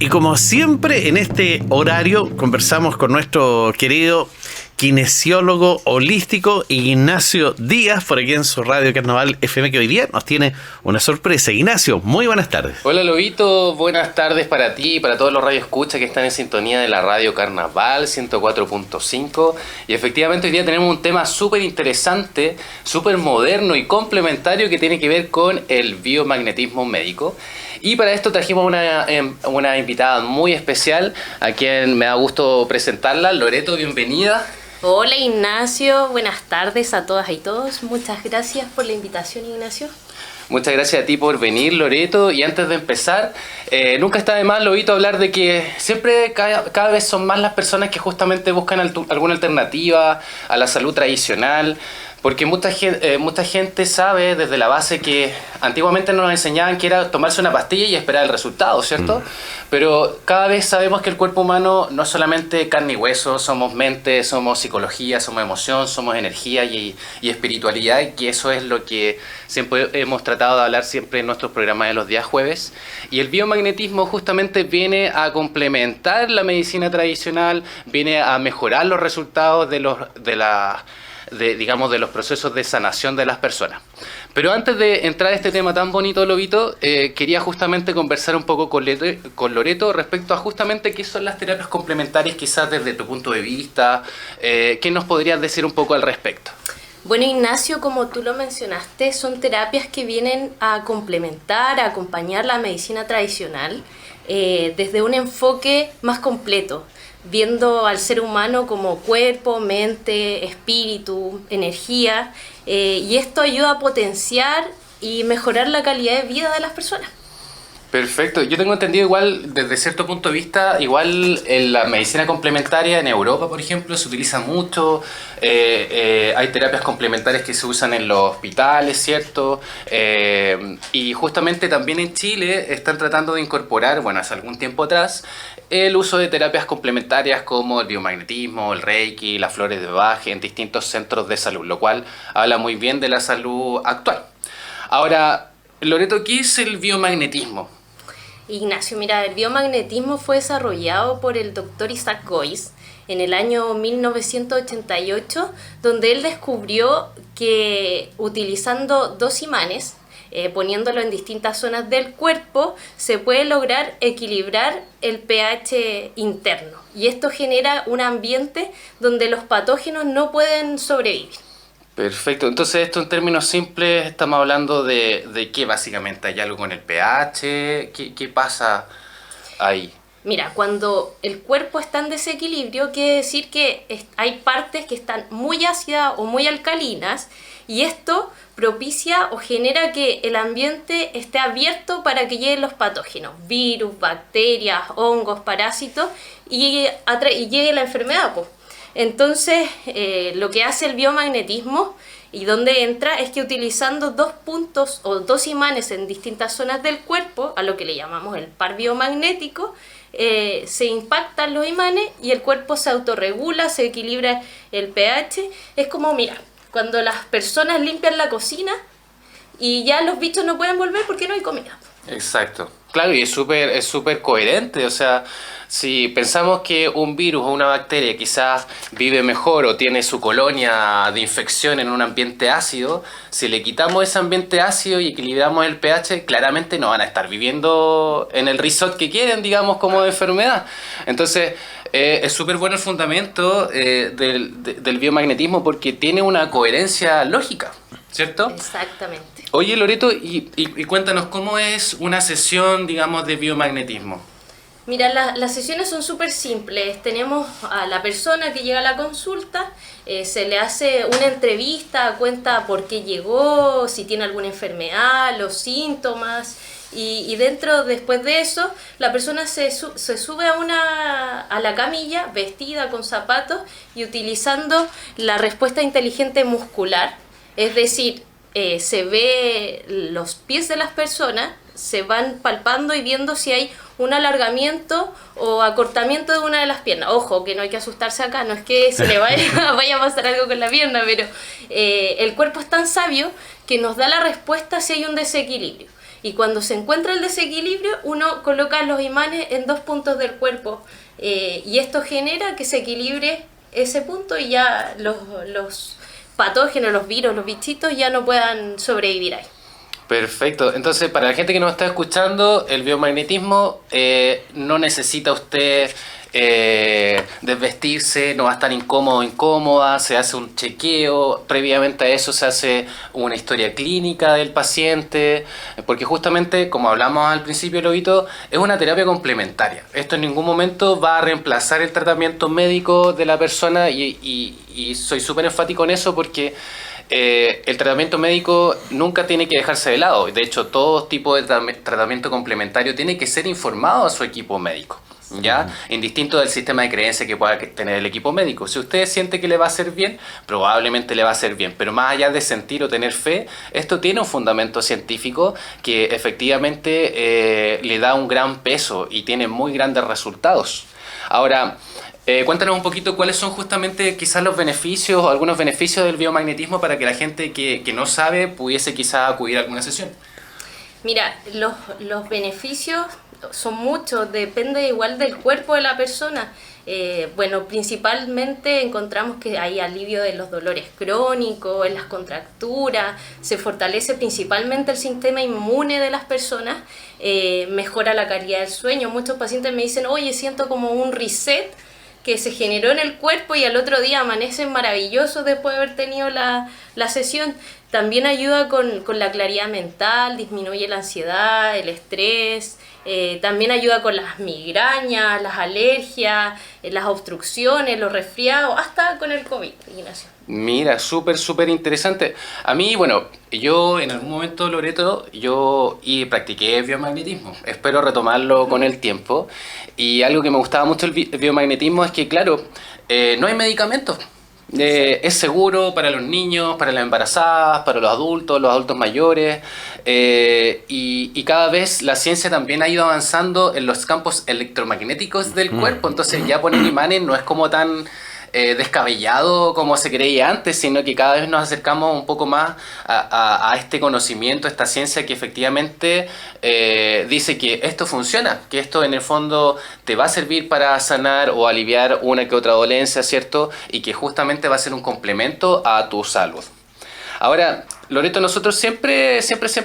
Y como siempre en este horario conversamos con nuestro querido kinesiólogo holístico Ignacio Díaz, por aquí en su radio Carnaval FM, que hoy día nos tiene una sorpresa. Ignacio, muy buenas tardes. Hola Lobito, buenas tardes para ti y para todos los radioescuchas que están en sintonía de la radio Carnaval 104.5. Y efectivamente hoy día tenemos un tema súper interesante, súper moderno y complementario que tiene que ver con el biomagnetismo médico. Y para esto trajimos una invitada muy especial, a quien me da gusto presentarla. Loreto, bienvenida. Hola Ignacio, buenas tardes a todas y todos. Muchas gracias por la invitación, Ignacio. Muchas gracias a ti por venir, Loreto. Y antes de empezar, nunca está de más, Lobito, hablar de que siempre cada vez son más las personas que justamente buscan alguna alternativa a la salud tradicional. Porque mucha gente sabe desde la base que antiguamente nos enseñaban que era tomarse una pastilla y esperar el resultado, ¿cierto? Pero cada vez sabemos que el cuerpo humano no es solamente carne y hueso, somos mente, somos psicología, somos emoción, somos energía y espiritualidad, y eso es lo que siempre hemos tratado de hablar siempre en nuestros programas de los días jueves. Y el biomagnetismo justamente viene a complementar la medicina tradicional, viene a mejorar los resultados de los procesos de sanación de las personas. Pero antes de entrar a este tema tan bonito, Lobito, quería justamente conversar un poco con Loreto respecto a justamente qué son las terapias complementarias, quizás desde tu punto de vista. ¿Qué nos podrías decir un poco al respecto? Bueno, Ignacio, como tú lo mencionaste, son terapias que vienen a complementar, a acompañar la medicina tradicional desde un enfoque más completo, viendo al ser humano como cuerpo, mente, espíritu, energía, y esto ayuda a potenciar y mejorar la calidad de vida de las personas. Perfecto. Yo tengo entendido igual, desde cierto punto de vista, igual en la medicina complementaria en Europa, por ejemplo, se utiliza mucho. Hay terapias complementarias que se usan en los hospitales, ¿cierto? Y justamente también en Chile están tratando de incorporar, bueno, hace algún tiempo atrás, el uso de terapias complementarias como el biomagnetismo, el reiki, las flores de Bach en distintos centros de salud, lo cual habla muy bien de la salud actual. Ahora, Loreto, ¿qué es el biomagnetismo? Ignacio, mira, el biomagnetismo fue desarrollado por el doctor Isaac Gois en el año 1988, donde él descubrió que utilizando dos imanes, poniéndolo en distintas zonas del cuerpo, se puede lograr equilibrar el pH interno. Y esto genera un ambiente donde los patógenos no pueden sobrevivir. Perfecto. Entonces, esto en términos simples, estamos hablando de qué básicamente. ¿Hay algo con el pH? ¿Qué pasa ahí? Mira, cuando el cuerpo está en desequilibrio, quiere decir que hay partes que están muy ácidas o muy alcalinas, y esto propicia o genera que el ambiente esté abierto para que lleguen los patógenos, virus, bacterias, hongos, parásitos, y llegue la enfermedad, pues. Entonces, lo que hace el biomagnetismo y donde entra es que utilizando dos puntos o dos imanes en distintas zonas del cuerpo, a lo que le llamamos el par biomagnético, se impactan los imanes y el cuerpo se autorregula, se equilibra el pH. Es como, mira, cuando las personas limpian la cocina y ya los bichos no pueden volver porque no hay comida. Exacto. Claro, y es súper coherente. O sea, si pensamos que un virus o una bacteria quizás vive mejor o tiene su colonia de infección en un ambiente ácido, si le quitamos ese ambiente ácido y equilibramos el pH, claramente no van a estar viviendo en el resort que quieren, digamos, como de enfermedad. Entonces, es súper bueno el fundamento del biomagnetismo porque tiene una coherencia lógica, ¿cierto? Exactamente. Oye, Loreto, y cuéntanos, ¿cómo es una sesión, digamos, de biomagnetismo? Mira, las sesiones son súper simples. Tenemos a la persona que llega a la consulta, se le hace una entrevista, cuenta por qué llegó, si tiene alguna enfermedad, los síntomas, y después de eso, la persona se sube a la camilla, vestida con zapatos y utilizando la respuesta inteligente muscular, es decir, se ve los pies de las personas, se van palpando y viendo si hay un alargamiento o acortamiento de una de las piernas. Ojo, que no hay que asustarse acá, no es que se le vaya a pasar algo con la pierna, pero el cuerpo es tan sabio que nos da la respuesta si hay un desequilibrio. Y cuando se encuentra el desequilibrio, uno coloca los imanes en 2 puntos del cuerpo. Y esto genera que se equilibre ese punto y ya los patógenos, los virus, los bichitos ya no puedan sobrevivir ahí. Perfecto. Entonces, para la gente que nos está escuchando, el biomagnetismo no necesita usted desvestirse, no va a estar incómodo o incómoda, se hace un chequeo, previamente a eso se hace una historia clínica del paciente, porque justamente, como hablamos al principio, Lobito, es una terapia complementaria. Esto en ningún momento va a reemplazar el tratamiento médico de la persona y soy súper enfático en eso porque el tratamiento médico nunca tiene que dejarse de lado. De hecho, todo tipo de tratamiento complementario tiene que ser informado a su equipo médico, ¿ya? Indistinto del sistema de creencia que pueda tener el equipo médico. Si usted siente que le va a hacer bien, probablemente le va a hacer bien. Pero más allá de sentir o tener fe, esto tiene un fundamento científico que efectivamente le da un gran peso y tiene muy grandes resultados. Ahora, cuéntanos un poquito cuáles son justamente quizás los beneficios o algunos beneficios del biomagnetismo para que la gente que no sabe pudiese quizás acudir a alguna sesión. Mira, los beneficios son muchos, depende igual del cuerpo de la persona. Bueno, principalmente encontramos que hay alivio de los dolores crónicos, en las contracturas, se fortalece principalmente el sistema inmune de las personas, mejora la calidad del sueño. Muchos pacientes me dicen, oye, siento como un reset que se generó en el cuerpo y al otro día amanecen maravillosos después de haber tenido la sesión. También ayuda con la claridad mental, disminuye la ansiedad, el estrés, también ayuda con las migrañas, las alergias, las obstrucciones, los resfriados, hasta con el COVID, Ignacio. Mira, súper interesante. A mí, bueno, yo en algún momento, Loreto, practiqué biomagnetismo. Espero retomarlo con el tiempo. Y algo que me gustaba mucho el biomagnetismo es que, claro, no hay medicamentos. Es seguro para los niños, para las embarazadas, para los adultos mayores, y cada vez la ciencia también ha ido avanzando en los campos electromagnéticos del cuerpo. Entonces ya poner imanes no es como tan descabellado como se creía antes, sino que cada vez nos acercamos un poco más a este conocimiento, a esta ciencia que efectivamente dice que esto funciona, que esto en el fondo te va a servir para sanar o aliviar una que otra dolencia, ¿cierto? Y que justamente va a ser un complemento a tu salud. Ahora, Loreto, nosotros siempre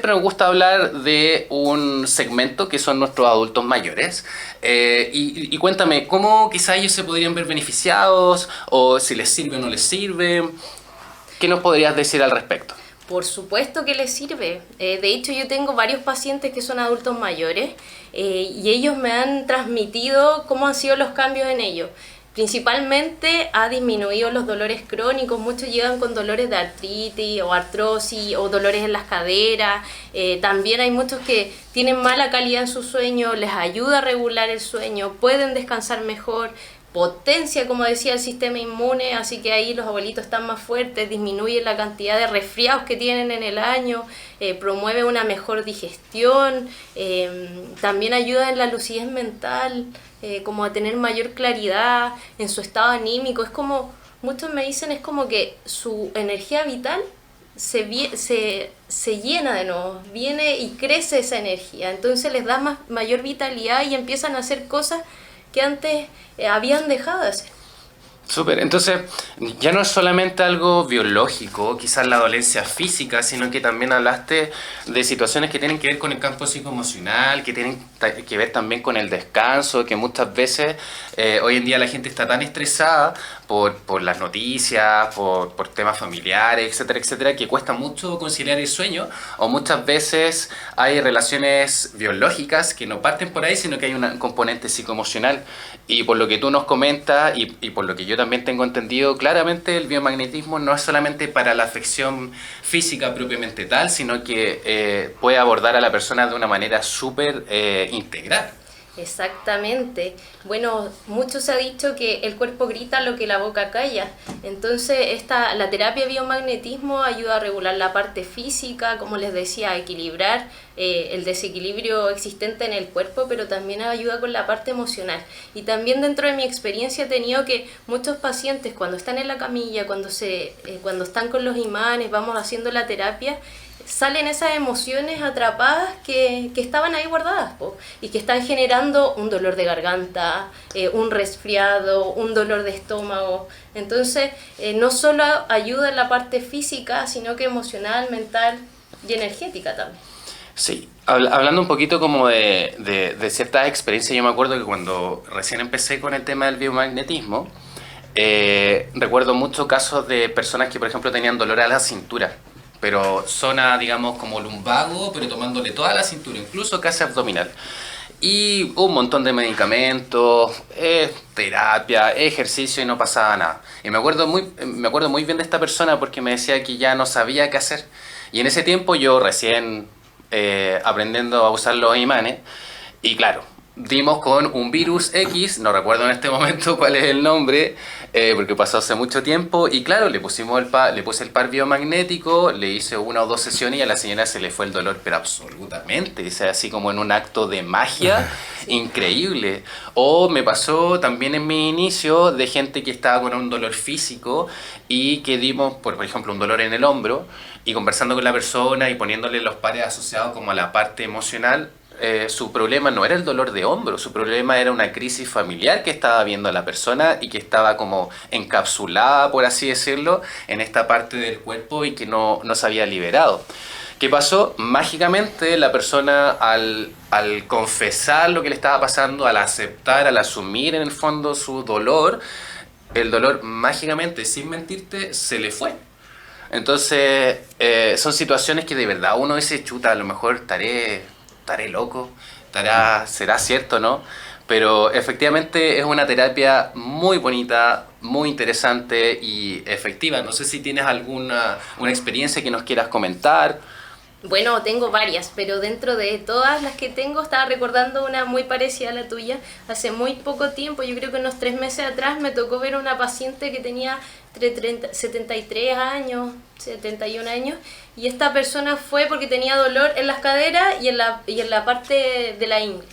nos gusta hablar de un segmento que son nuestros adultos mayores. Y cuéntame, ¿cómo quizá ellos se podrían ver beneficiados? ¿O si les sirve o no les sirve? ¿Qué nos podrías decir al respecto? Por supuesto que les sirve. De hecho, yo tengo varios pacientes que son adultos mayores y ellos me han transmitido cómo han sido los cambios en ellos. Principalmente ha disminuido los dolores crónicos, muchos llegan con dolores de artritis o artrosis o dolores en las caderas. También hay muchos que tienen mala calidad en su sueño, les ayuda a regular el sueño, pueden descansar mejor, potencia, como decía, el sistema inmune, así que ahí los abuelitos están más fuertes, disminuye la cantidad de resfriados que tienen en el año, promueve una mejor digestión, también ayuda en la lucidez mental, como a tener mayor claridad en su estado anímico. Es como, muchos me dicen, es como que su energía vital se llena de nuevo, viene y crece esa energía, entonces les da mayor vitalidad y empiezan a hacer cosas que antes habían dejado de hacer. Súper, entonces ya no es solamente algo biológico, quizás la dolencia física, sino que también hablaste de situaciones que tienen que ver con el campo psicoemocional, que tienen que ver también con el descanso, que muchas veces hoy en día la gente está tan estresada por las noticias, por temas familiares, etcétera, que cuesta mucho conciliar el sueño, o muchas veces hay relaciones biológicas que no parten por ahí, sino que hay un componente psicoemocional. Y por lo que tú nos comentas y por lo que yo también tengo entendido, claramente el biomagnetismo no es solamente para la afección física propiamente tal, sino que puede abordar a la persona de una manera súper integral. Exactamente. Bueno, mucho se ha dicho que el cuerpo grita lo que la boca calla. Entonces, la terapia biomagnetismo ayuda a regular la parte física, como les decía, a equilibrar el desequilibrio existente en el cuerpo, pero también ayuda con la parte emocional. Y también dentro de mi experiencia he tenido que muchos pacientes cuando están en la camilla, cuando están con los imanes, vamos haciendo la terapia, salen esas emociones atrapadas que estaban ahí guardadas, po, y que están generando un dolor de garganta, un resfriado, un dolor de estómago. Entonces, no solo ayuda en la parte física, sino que emocional, mental y energética también. Sí, hablando un poquito como de ciertas experiencias, yo me acuerdo que cuando recién empecé con el tema del biomagnetismo, recuerdo muchos casos de personas que, por ejemplo, tenían dolor a la cintura, pero zona, digamos, como lumbago, pero tomándole toda la cintura, incluso casi abdominal. Y un montón de medicamentos, terapia, ejercicio y no pasaba nada. Y me acuerdo muy bien de esta persona porque me decía que ya no sabía qué hacer. Y en ese tiempo yo recién aprendiendo a usar los imanes, y claro, dimos con un virus X, no recuerdo en este momento cuál es el nombre, porque pasó hace mucho tiempo, y claro, le puse el par biomagnético, le hice 1 o 2 sesiones y a la señora se le fue el dolor, pero absolutamente, o sea, así como en un acto de magia, increíble. O me pasó también en mi inicio de gente que estaba con un dolor físico y que dimos, por ejemplo, un dolor en el hombro, y conversando con la persona y poniéndole los pares asociados como a la parte emocional, su problema no era el dolor de hombro, su problema era una crisis familiar que estaba viendo la persona y que estaba como encapsulada, por así decirlo, en esta parte del cuerpo y que no se había liberado. ¿Qué pasó? Mágicamente la persona al confesar lo que le estaba pasando, al aceptar, al asumir en el fondo su dolor, el dolor mágicamente, sin mentirte, se le fue. Entonces, son situaciones que de verdad uno dice, chuta, a lo mejor estaré loco, será cierto, ¿no? Pero efectivamente es una terapia muy bonita, muy interesante y efectiva. No sé si tienes una experiencia que nos quieras comentar. Bueno, tengo varias, pero dentro de todas las que tengo, estaba recordando una muy parecida a la tuya. Hace muy poco tiempo, yo creo que unos 3 meses atrás, me tocó ver a una paciente que tenía 73 años, 71 años, y esta persona fue porque tenía dolor en las caderas y en la parte de la ingle.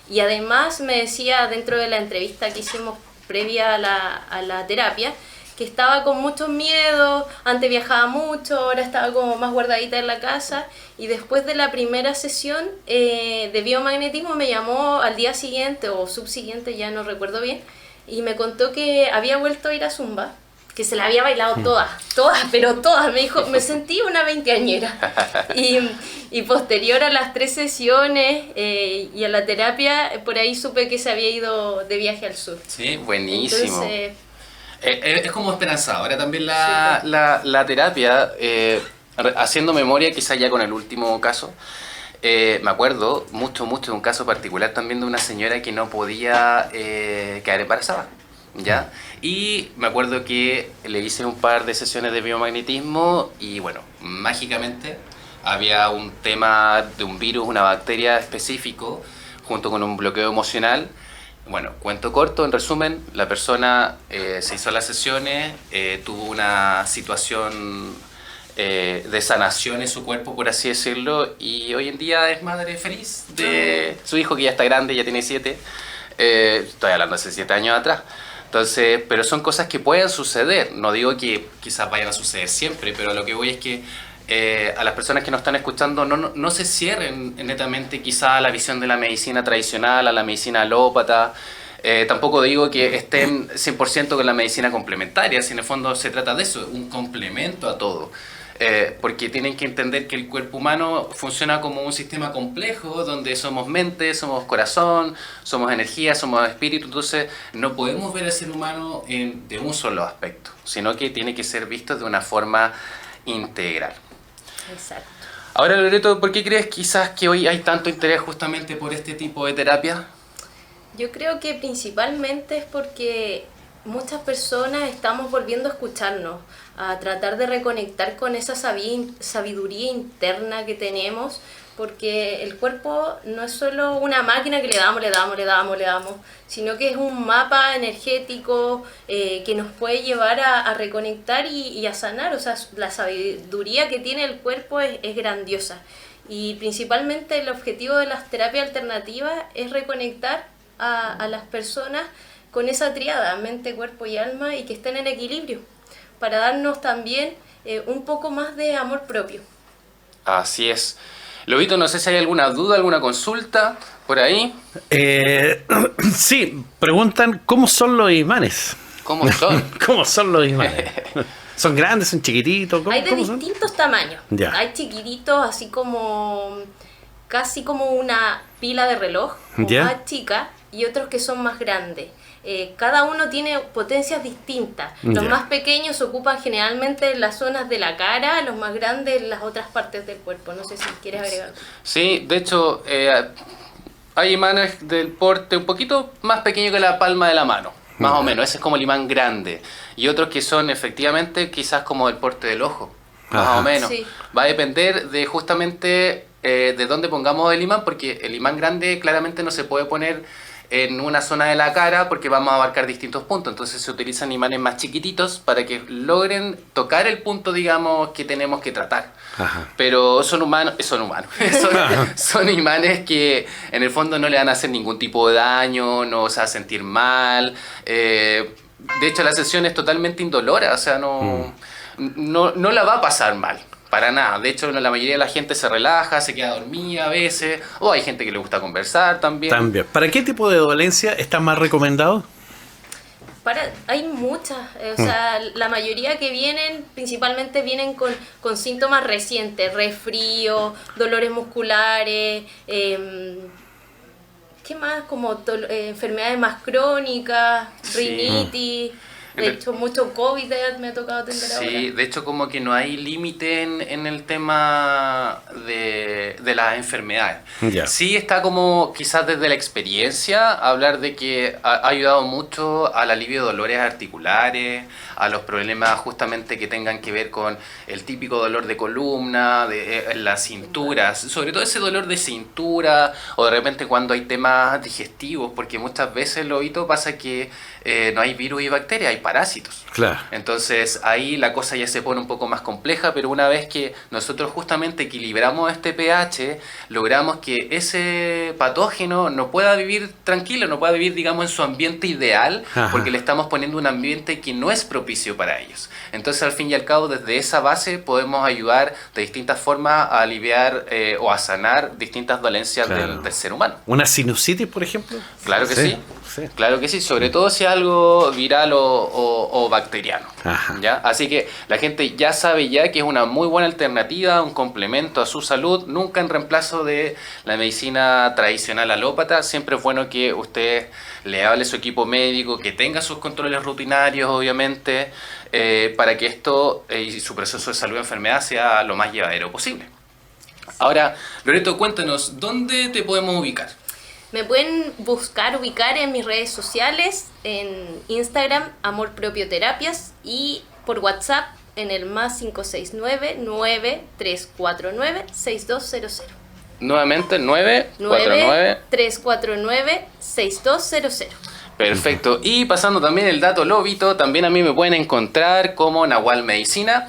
Y además me decía, dentro de la entrevista que hicimos previa a la terapia, que estaba con muchos miedos, antes viajaba mucho, ahora estaba como más guardadita en la casa, y después de la primera sesión de biomagnetismo me llamó al día siguiente o subsiguiente, ya no recuerdo bien, y me contó que había vuelto a ir a Zumba, que se la había bailado todas, pero todas, me dijo, me sentí una veinteañera. Y posterior a las 3 sesiones y a la terapia, por ahí supe que se había ido de viaje al sur. Sí, buenísimo. Entonces, es como esperanzadora. Ahora también la terapia, haciendo memoria quizás ya con el último caso, me acuerdo mucho de un caso particular también de una señora que no podía quedar embarazada, ¿ya? Y me acuerdo que le hice un par de sesiones de biomagnetismo y bueno, mágicamente había un tema de un virus, una bacteria específico, junto con un bloqueo emocional. Bueno, cuento corto, en resumen, la persona se hizo las sesiones, tuvo una situación de sanación en su cuerpo, por así decirlo, y hoy en día es madre feliz de su hijo que ya está grande, ya tiene 7, estoy hablando hace 7 años atrás. Entonces, pero son cosas que pueden suceder, no digo que quizás vayan a suceder siempre, pero lo que voy es que a las personas que nos están escuchando no se cierren netamente quizá a la visión de la medicina tradicional, a la medicina alópata. Tampoco digo que estén 100% con la medicina complementaria, si en el fondo se trata de eso, un complemento a todo. Porque tienen que entender que el cuerpo humano funciona como un sistema complejo donde somos mente, somos corazón, somos energía, somos espíritu. Entonces no podemos ver al ser humano de un solo aspecto, sino que tiene que ser visto de una forma integral. exacto. Ahora, Loreto, ¿por qué crees quizás que hoy hay tanto interés justamente por este tipo de terapia? Yo creo que principalmente es porque muchas personas estamos volviendo a escucharnos, a tratar de reconectar con esa sabiduría interna que tenemos, porque el cuerpo no es solo una máquina que le damos, sino que es un mapa energético que nos puede llevar a reconectar y a sanar. O sea, la sabiduría que tiene el cuerpo es grandiosa. Y principalmente el objetivo de las terapias alternativas es reconectar a las personas con esa tríada, mente, cuerpo y alma, y que estén en equilibrio, para darnos también un poco más de amor propio. Así es. Lobito, no sé si hay alguna duda, alguna consulta por ahí. Sí, preguntan cómo son los imanes. ¿Cómo son? ¿Cómo son los imanes? ¿Son grandes, son chiquititos? Hay de ¿Cómo son? distintos tamaños. Ya. Hay chiquititos, así como casi como una pila de reloj, o Ya. más chica, y otros que son más grandes. Cada uno tiene potencias distintas. Los Ya. más pequeños se ocupan generalmente en las zonas de la cara, los más grandes en las otras partes del cuerpo. No sé si quieres agregar. Sí, de hecho, hay imanes del porte un poquito más pequeño que la palma de la mano, más o menos. Ese es como el imán grande. Y otros que son efectivamente quizás como el porte del ojo, más Ajá. o menos. Sí. Va a depender de justamente de dónde pongamos el imán, porque el imán grande claramente no se puede poner en una zona de la cara porque vamos a abarcar distintos puntos. Entonces se utilizan imanes más chiquititos para que logren tocar el punto, digamos, que tenemos que tratar. Ajá. Pero son humanos, son imanes que en el fondo no le van a hacer ningún tipo de daño, no se va a sentir mal. De hecho, la sesión es totalmente indolora, o sea, no la va a pasar mal. Para nada. De hecho, la mayoría de la gente se relaja, se queda dormida a veces, o hay gente que le gusta conversar también. También. ¿Para qué tipo de dolencia está más recomendado? Hay muchas, o sea, la mayoría que vienen, principalmente vienen con síntomas recientes, resfrío, dolores musculares, ¿qué más? Como enfermedades más crónicas, Sí. rinitis, de hecho mucho COVID me ha tocado atender ahora. Sí, de hecho como que no hay límite en el tema de las enfermedades. Ya. Sí está como quizás desde la experiencia hablar de que ha ayudado mucho al alivio de dolores articulares, a los problemas justamente que tengan que ver con el típico dolor de columna, de las cinturas, sobre todo ese dolor de cintura o de repente cuando hay temas digestivos, porque muchas veces lo pasa que no hay virus y bacterias, hay parásitos. Claro. Entonces ahí la cosa ya se pone un poco más compleja, pero una vez que nosotros justamente equilibramos este pH, logramos que ese patógeno no pueda vivir tranquilo, no pueda vivir, digamos, en su ambiente ideal, Ajá. porque le estamos poniendo un ambiente que no es propicio para ellos. Entonces, al fin y al cabo, desde esa base podemos ayudar de distintas formas a aliviar o a sanar distintas dolencias Claro. del ser humano. ¿Una sinusitis, por ejemplo? Claro que sí. Sí. Claro que sí, sobre todo si es algo viral o bacteriano. Ajá. ¿Ya? Así que la gente ya sabe ya que es una muy buena alternativa, un complemento a su salud, nunca en reemplazo de la medicina tradicional alópata. Siempre es bueno que usted le hable a su equipo médico, que tenga sus controles rutinarios, obviamente, para que esto y su proceso de salud y enfermedad sea lo más llevadero posible. Ahora, Loreto, cuéntanos, ¿dónde te podemos ubicar? Me pueden ubicar en mis redes sociales, en Instagram, Amor Propio Terapias, y por WhatsApp en el más 569-9349-6200. Nuevamente, 949. 9349-6200. Perfecto. Y pasando también el dato Lobito, también a mí me pueden encontrar como Nahual Medicina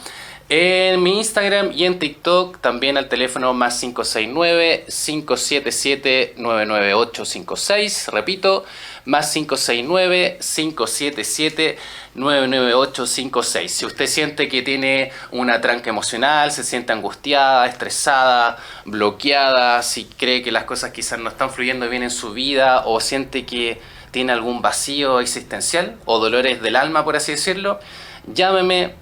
en mi Instagram y en TikTok, también al teléfono más 569-577-99856. Repito, más 569-577-99856. Si usted siente que tiene una tranca emocional, se siente angustiada, estresada, bloqueada, si cree que las cosas quizás no están fluyendo bien en su vida o siente que tiene algún vacío existencial o dolores del alma, por así decirlo, llámeme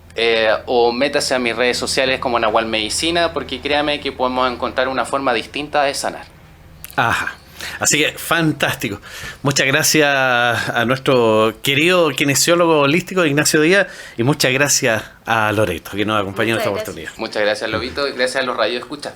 o métase a mis redes sociales como Nahual Medicina, porque créame que podemos encontrar una forma distinta de sanar. Ajá. Así que fantástico. Muchas gracias a nuestro querido kinesiólogo holístico Ignacio Díaz y muchas gracias a Loreto que nos acompañó en esta Muchas oportunidad. Muchas gracias, Lobito, y gracias a los radioescuchas.